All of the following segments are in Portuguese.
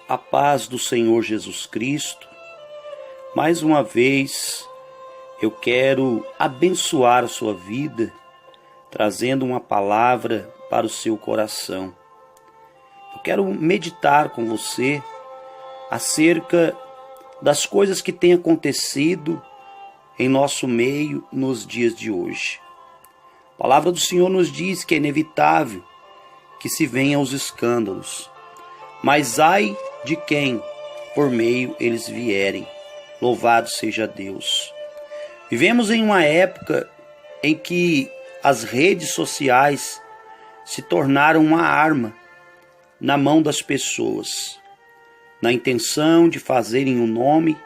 A paz do Senhor Jesus Cristo. Mais uma vez eu quero abençoar a sua vida, trazendo uma palavra para o seu coração. Eu quero meditar com você acerca das coisas que têm acontecido em nosso meio nos dias de hoje. A palavra do Senhor nos diz que é inevitável que se venham os escândalos, mas ai de quem por meio eles vierem. Louvado seja Deus. Vivemos em uma época em que as redes sociais se tornaram uma arma na mão das pessoas, na intenção de fazerem um nome,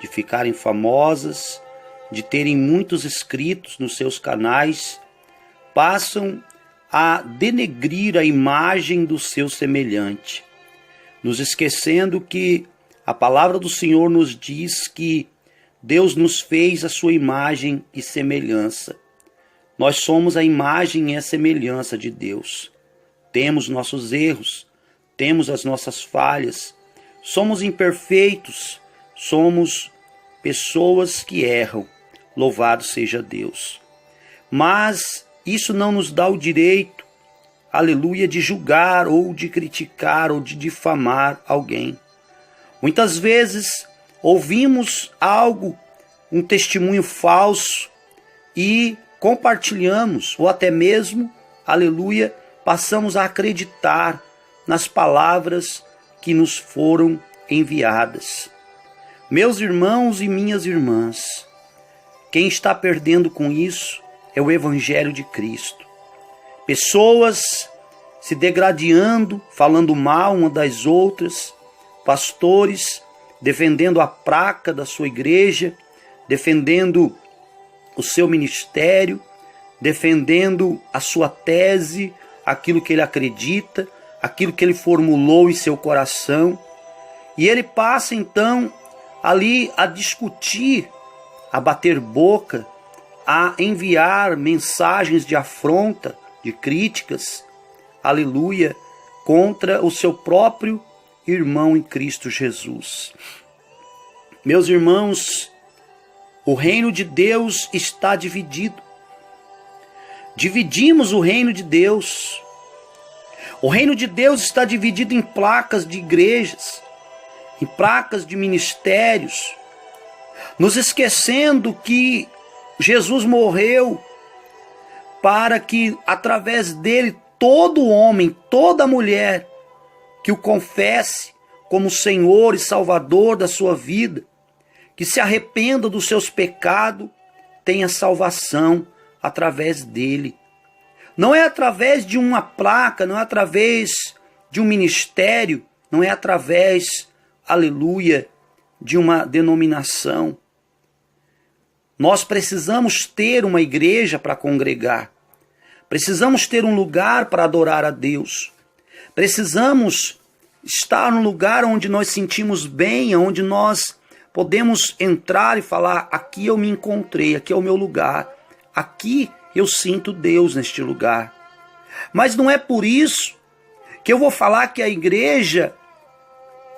de ficarem famosas, de terem muitos inscritos nos seus canais, passam a denegrir a imagem do seu semelhante, nos esquecendo que a palavra do Senhor nos diz que Deus nos fez a sua imagem e semelhança. Nós somos a imagem e a semelhança de Deus. Temos nossos erros, temos as nossas falhas, somos imperfeitos, somos pessoas que erram. Louvado seja Deus. Mas isso não nos dá o direito, aleluia, de julgar ou de criticar ou de difamar alguém. Muitas vezes ouvimos algo, um testemunho falso e compartilhamos ou até mesmo, aleluia, passamos a acreditar nas palavras que nos foram enviadas. Meus irmãos e minhas irmãs, quem está perdendo com isso é o Evangelho de Cristo. Pessoas se degradando, falando mal uma das outras, pastores defendendo a placa da sua igreja, defendendo o seu ministério, defendendo a sua tese, aquilo que ele acredita, aquilo que ele formulou em seu coração. E ele passa então ali a discutir, a bater boca, a enviar mensagens de afronta, de críticas, aleluia, contra o seu próprio irmão em Cristo Jesus. Meus irmãos, o reino de Deus está dividido. Dividimos o reino de Deus. O reino de Deus está dividido em placas de igrejas, em placas de ministérios, nos esquecendo que Jesus morreu para que através dele todo homem, toda mulher que o confesse como Senhor e Salvador da sua vida, que se arrependa dos seus pecados, tenha salvação através dele. Não é através de uma placa, não é através de um ministério, não é através, aleluia, de uma denominação. Nós precisamos ter uma igreja para congregar. Precisamos ter um lugar para adorar a Deus. Precisamos estar num lugar onde nós sentimos bem, onde nós podemos entrar e falar: aqui eu me encontrei, aqui é o meu lugar. Aqui eu sinto Deus neste lugar. Mas não é por isso que eu vou falar que a igreja,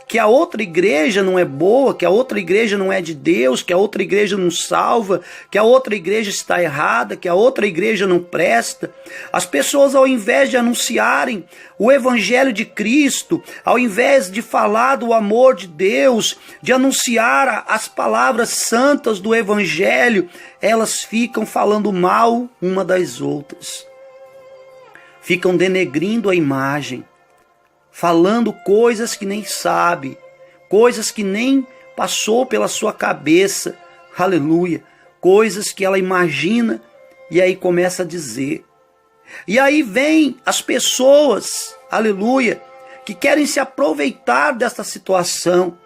que a outra igreja não é boa, que a outra igreja não é de Deus, que a outra igreja não salva, que a outra igreja está errada, que a outra igreja não presta. As pessoas, ao invés de anunciarem o Evangelho de Cristo, ao invés de falar do amor de Deus, de anunciar as palavras santas do Evangelho, elas ficam falando mal uma das outras. Ficam denegrindo a imagem, falando coisas que nem sabe, coisas que nem passou pela sua cabeça, aleluia, coisas que ela imagina e aí começa a dizer. E aí vem as pessoas, aleluia, que querem se aproveitar dessa situação.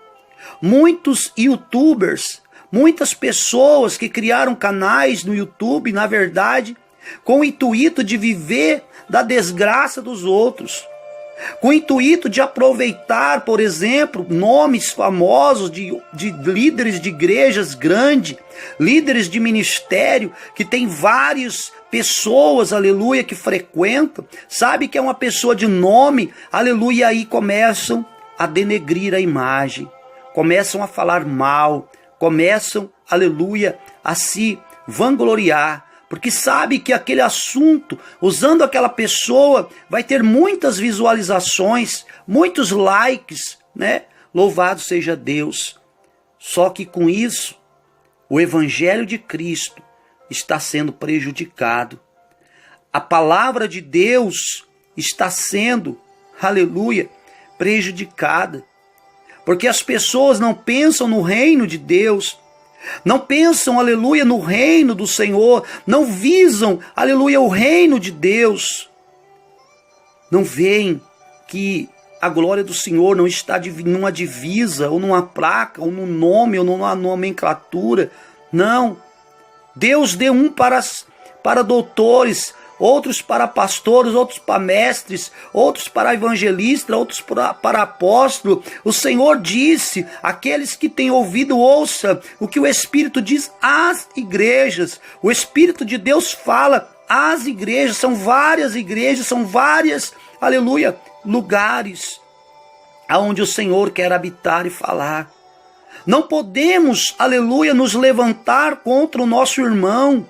Muitos youtubers, muitas pessoas que criaram canais no YouTube, na verdade, com o intuito de viver da desgraça dos outros, com o intuito de aproveitar, por exemplo, nomes famosos de líderes de igrejas grandes, líderes de ministério, que tem várias pessoas, aleluia, que frequentam, sabe que é uma pessoa de nome, aleluia, e aí começam a denegrir a imagem, começam a falar mal, começam, aleluia, a se vangloriar, porque sabe que aquele assunto, usando aquela pessoa, vai ter muitas visualizações, muitos likes, né? Louvado seja Deus. Só que com isso, o Evangelho de Cristo está sendo prejudicado. A palavra de Deus está sendo, aleluia, prejudicada. Porque as pessoas não pensam no reino de Deus, não pensam, aleluia, no reino do Senhor, não visam, aleluia, o reino de Deus. Não veem que a glória do Senhor não está numa divisa, ou numa placa, ou num nome, ou numa nomenclatura. Não. Deus deu um para doutores, outros para pastores, outros para mestres, outros para evangelistas, outros para apóstolos. O Senhor disse: aqueles que têm ouvido, ouça o que o Espírito diz às igrejas. O Espírito de Deus fala às igrejas, são várias, aleluia, lugares aonde o Senhor quer habitar e falar. Não podemos, aleluia, nos levantar contra o nosso irmão.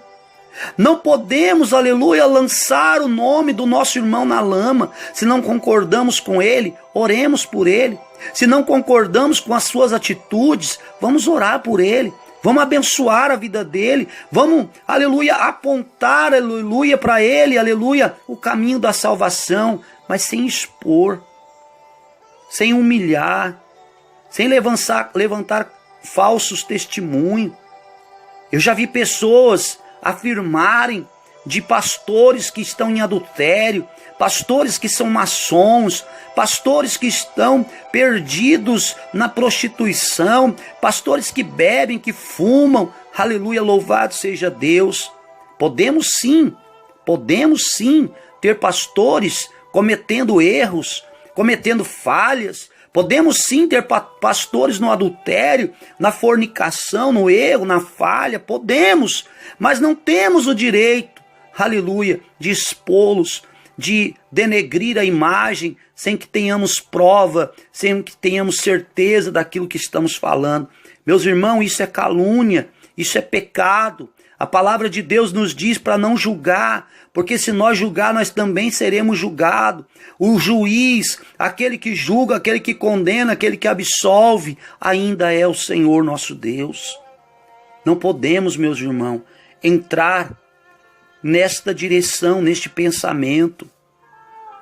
Não podemos, aleluia, lançar o nome do nosso irmão na lama. Se não concordamos com ele, oremos por ele. Se não concordamos com as suas atitudes, vamos orar por ele. Vamos abençoar a vida dele. Vamos, aleluia, apontar, aleluia, para ele, aleluia, o caminho da salvação. Mas sem expor, sem humilhar, sem levantar falsos testemunhos. Eu já vi pessoas afirmarem de pastores que estão em adultério, pastores que são maçons, pastores que estão perdidos na prostituição, pastores que bebem, que fumam. Aleluia, louvado seja Deus. Podemos sim ter pastores cometendo erros, cometendo falhas. Podemos sim ter pastores no adultério, na fornicação, no erro, na falha. Podemos, mas não temos o direito, aleluia, de expô-los, de denegrir a imagem, sem que tenhamos prova, sem que tenhamos certeza daquilo que estamos falando. Meus irmãos, isso é calúnia, isso é pecado. A palavra de Deus nos diz para não julgar, porque se nós julgar, nós também seremos julgados. O juiz, aquele que julga, aquele que condena, aquele que absolve, ainda é o Senhor nosso Deus. Não podemos, meus irmãos, entrar nesta direção, neste pensamento.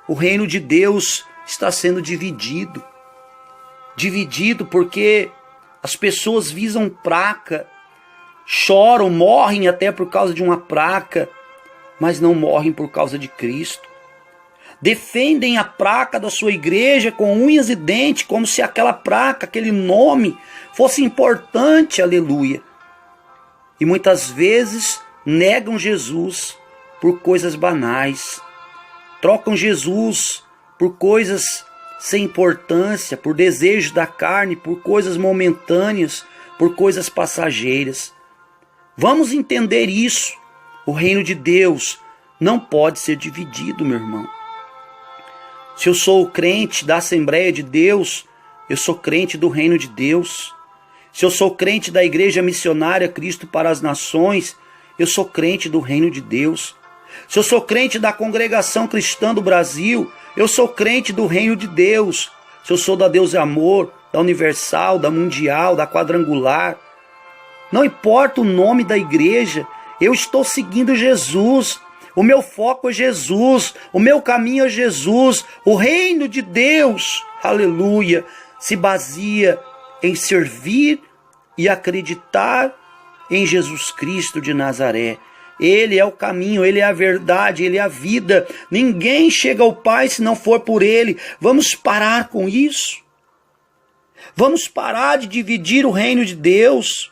O reino de Deus está sendo dividido. Dividido porque as pessoas visam placa, choram, morrem até por causa de uma placa, mas não morrem por causa de Cristo. Defendem a placa da sua igreja com unhas e dentes, como se aquela placa, aquele nome fosse importante, aleluia. E muitas vezes negam Jesus por coisas banais, trocam Jesus por coisas sem importância, por desejos da carne, por coisas momentâneas, por coisas passageiras. Vamos entender isso. O reino de Deus não pode ser dividido, meu irmão. Se eu sou crente da Assembleia de Deus, eu sou crente do reino de Deus. Se eu sou crente da Igreja Missionária Cristo para as Nações, eu sou crente do reino de Deus. Se eu sou crente da Congregação Cristã do Brasil, eu sou crente do reino de Deus. Se eu sou da Deus é Amor, da Universal, da Mundial, da Quadrangular, não importa o nome da igreja, eu estou seguindo Jesus. O meu foco é Jesus, o meu caminho é Jesus. O reino de Deus, aleluia, se baseia em servir e acreditar em Jesus Cristo de Nazaré. Ele é o caminho, Ele é a verdade, Ele é a vida. Ninguém chega ao Pai se não for por Ele. Vamos parar com isso. Vamos parar de dividir o reino de Deus.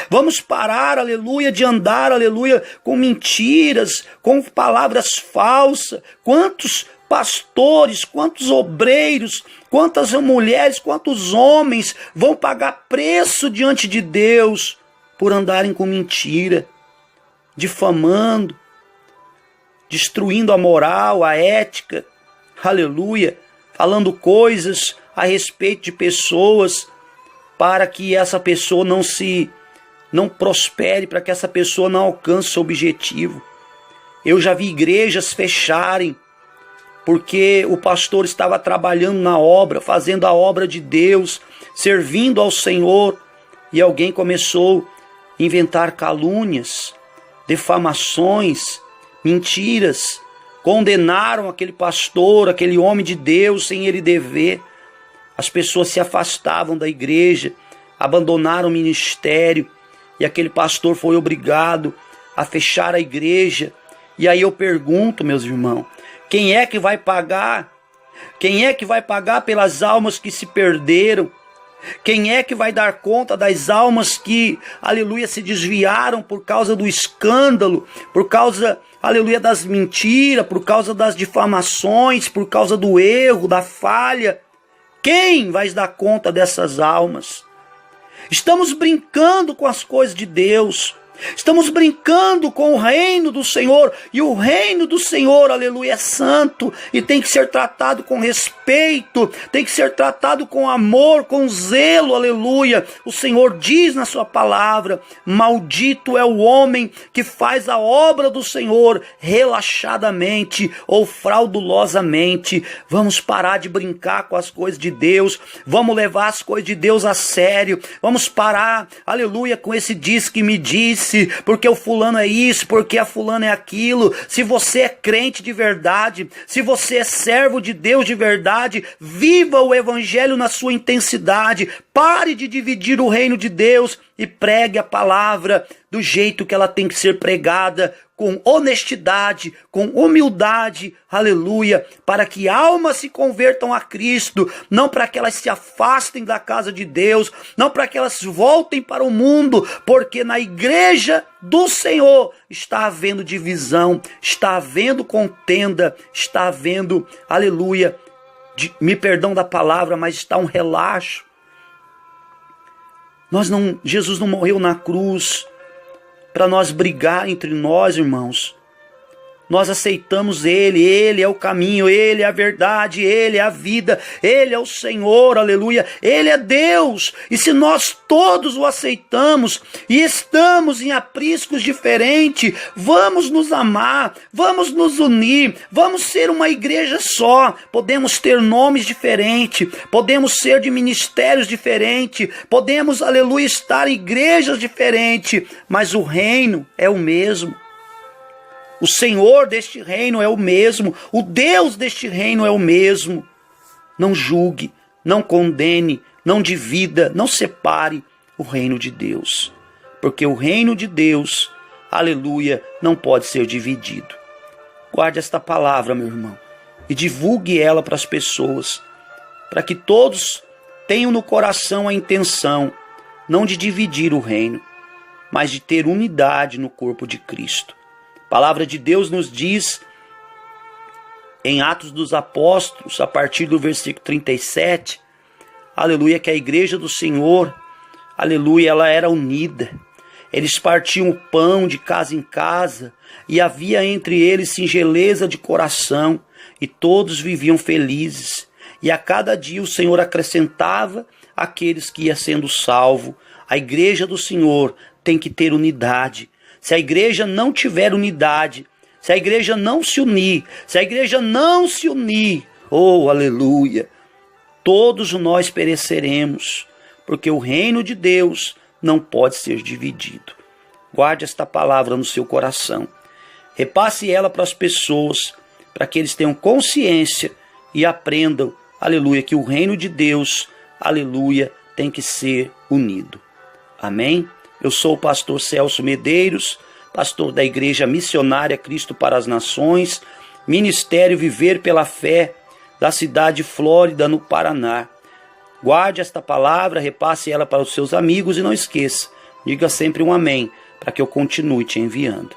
Vamos parar, aleluia, de andar, aleluia, com mentiras, com palavras falsas. Quantos pastores, quantos obreiros, quantas mulheres, quantos homens vão pagar preço diante de Deus por andarem com mentira, difamando, destruindo a moral, a ética, aleluia, falando coisas a respeito de pessoas para que essa pessoa não prospere, para que essa pessoa não alcance seu objetivo. Eu já vi igrejas fecharem porque o pastor estava trabalhando na obra, fazendo a obra de Deus, servindo ao Senhor, e alguém começou a inventar calúnias, difamações, mentiras, condenaram aquele pastor, aquele homem de Deus sem ele dever. As pessoas se afastavam da igreja, abandonaram o ministério, e aquele pastor foi obrigado a fechar a igreja. E aí eu pergunto, meus irmãos, quem é que vai pagar? Quem é que vai pagar pelas almas que se perderam? Quem é que vai dar conta das almas que, aleluia, se desviaram por causa do escândalo, por causa, aleluia, das mentiras, por causa das difamações, por causa do erro, da falha? Quem vai dar conta dessas almas? Estamos brincando com as coisas de Deus. Estamos brincando com o reino do Senhor, e o reino do Senhor, aleluia, é santo e tem que ser tratado com respeito, tem que ser tratado com amor, com zelo, aleluia. O Senhor diz na sua palavra: maldito é o homem que faz a obra do Senhor relaxadamente ou fraudulosamente. Vamos parar de brincar com as coisas de Deus, vamos levar as coisas de Deus a sério, vamos parar, aleluia, com esse diz que me disse, porque o fulano é isso, porque a fulana é aquilo. Se você é crente de verdade, se você é servo de Deus de verdade, viva o evangelho na sua intensidade. Pare de dividir o reino de Deus e pregue a palavra do jeito que ela tem que ser pregada, com honestidade, com humildade, aleluia, para que almas se convertam a Cristo, não para que elas se afastem da casa de Deus, não para que elas voltem para o mundo, porque na igreja do Senhor está havendo divisão, está havendo contenda, está havendo, aleluia, me perdão da palavra, mas está um relaxo. Jesus não morreu na cruz para nós brigar entre nós, irmãos. Nós aceitamos Ele é o caminho, Ele é a verdade, Ele é a vida, Ele é o Senhor, aleluia, Ele é Deus. E se nós todos o aceitamos e estamos em apriscos diferentes, vamos nos amar, vamos nos unir, vamos ser uma igreja só. Podemos ter nomes diferentes, podemos ser de ministérios diferentes, podemos, aleluia, estar em igrejas diferentes, mas o reino é o mesmo. O Senhor deste reino é o mesmo. O Deus deste reino é o mesmo. Não julgue, não condene, não divida, não separe o reino de Deus. Porque o reino de Deus, aleluia, não pode ser dividido. Guarde esta palavra, meu irmão, e divulgue ela para as pessoas, para que todos tenham no coração a intenção, não de dividir o reino, mas de ter unidade no corpo de Cristo. A palavra de Deus nos diz em Atos dos Apóstolos, a partir do versículo 37, aleluia, que a igreja do Senhor, aleluia, ela era unida. Eles partiam o pão de casa em casa e havia entre eles singeleza de coração e todos viviam felizes. E a cada dia o Senhor acrescentava aqueles que iam sendo salvos. A igreja do Senhor tem que ter unidade. Se a igreja não tiver unidade, se a igreja não se unir, oh, aleluia, todos nós pereceremos, porque o reino de Deus não pode ser dividido. Guarde esta palavra no seu coração. Repasse ela para as pessoas, para que eles tenham consciência e aprendam, aleluia, que o reino de Deus, aleluia, tem que ser unido. Amém? Eu sou o pastor Celso Medeiros, pastor da Igreja Missionária Cristo para as Nações, Ministério Viver pela Fé, da cidade de Flórida, no Paraná. Guarde esta palavra, repasse ela para os seus amigos e não esqueça, diga sempre um amém, para que eu continue te enviando.